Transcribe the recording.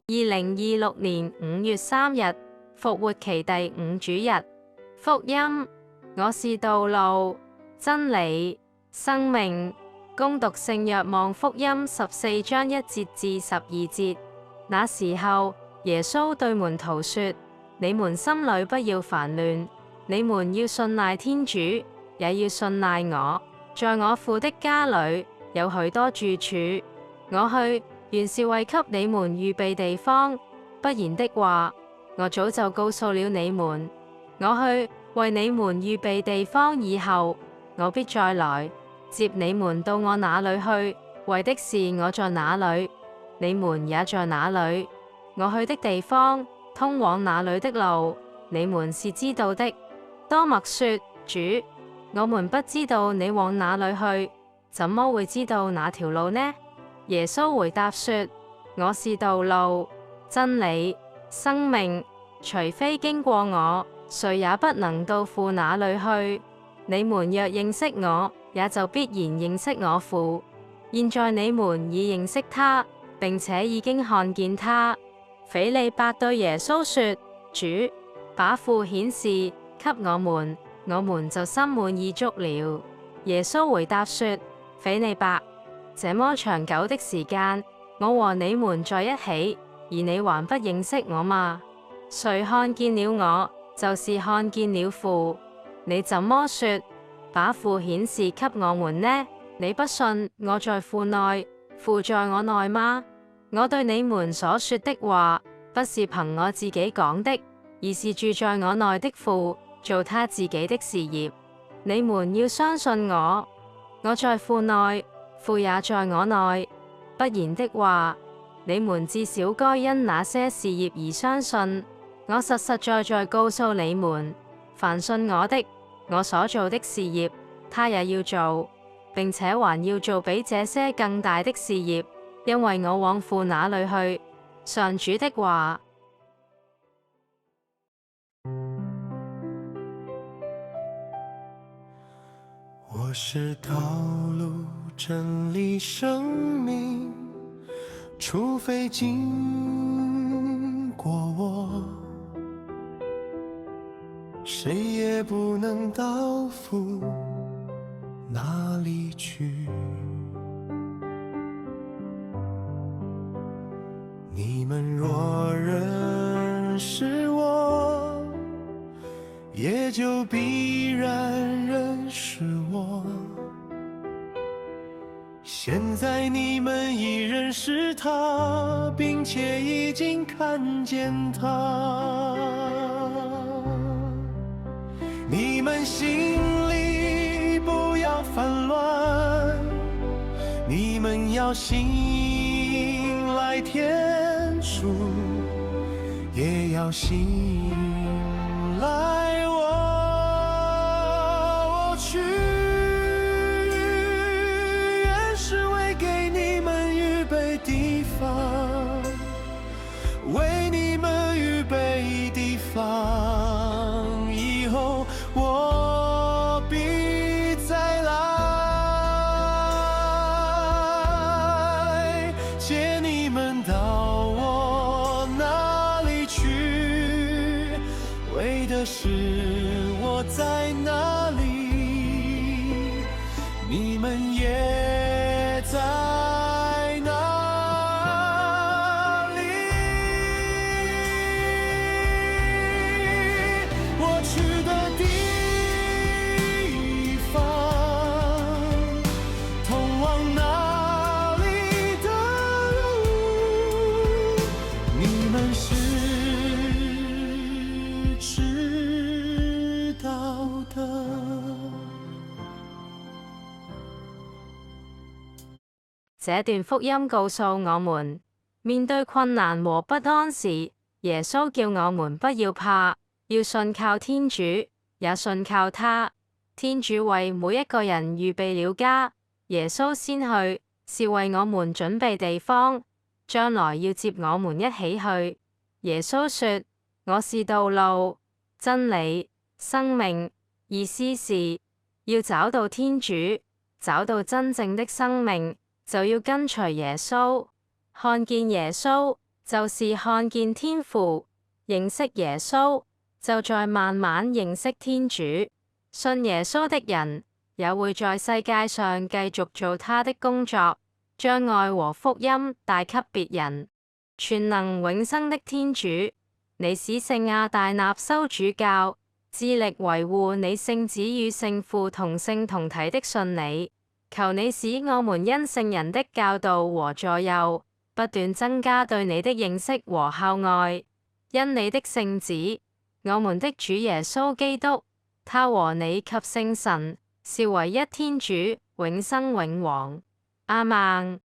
2026年5月3日，復活期第5主日，福音。我是道路、真理、生命。恭讀聖若望福音14章1節至12節。那時候，耶穌對門徒說：你們心裏不要煩亂，你們要信賴天主，也要信賴我。在我父的家裏有許多住處，我去原是為給你們預備地方，不然的話，我早就告訴了你們。我去為你們預備地方以後，我必再來接你們到我那裏去，為的是我在那裏，你們也在那裏。我去的地方，通往那裏的路，你們是知道的。多默說：主，我們不知道你往哪裏去，怎麼會知道那條路呢？耶穌回答說：我是道路、真理、生命，除非經過我，誰也不能到父那裏去。你們若認識我，也就必然認識我父。現在你們已認識他，並且已經看見他。斐理伯對耶穌說：主，把父顯示給我們就心滿意足了。耶穌回答說：斐理伯，這麼長久的時間，我和你們在一起，而你還不認識我嗎？誰看見了我，就是看見了父。你怎麼說把父顯示給我們呢？你不信我在父內，父在我內嗎？我對你們所說的話，不是憑我自己講的，而是住在我內的父做他自己的事業。你們要相信我，我在父內，父也在我內。不然的話，你們至少該因那些事業而相信。我實實在在告訴你們，凡信我的，我所做的事業，他也要做，並且還要做比這些更大的事業，因為我往父那裏去。上主的話。我是道路、真理、生命，除非經過我，誰也不能到父那裏去。你們若認識我，也就必然認識我。現在你們已認識他，並且已經看見他。你們心裡不要煩亂，你們要信賴天主，也要信賴我。我去，原是為給你們預備地方，為你們預備地方，以後我必再來接你們到我那裡去，為的是我在那裡，你們也在那裡。我去的地方，通往哪裡的路，你們是知道的。這段福音告訴我們，面對困難和不安時，耶穌叫我們不要怕，要信靠天主，也信靠他。天主為每一個人預備了家，耶穌先去，是為我們準備地方，將來要接我們一起去。耶穌說：我是道路、真理、生命，意思是要找到天主，找到真正的生命，就要跟隨耶穌，看見耶穌，就是看見天父，認識耶穌，就在慢慢認識天主。信耶穌的人也會在世界上繼續做他的工作，將愛和福音帶給別人。全能永生的天主，你使聖亞大納修主教致力維護你聖子與聖父同聖同體的信理，求你使我們因聖人的教導和助佑，不斷增加對你的認識和孝愛。因你的聖子，我們的主耶穌基督，他和你及聖神是唯一天主，永生永王。阿孟。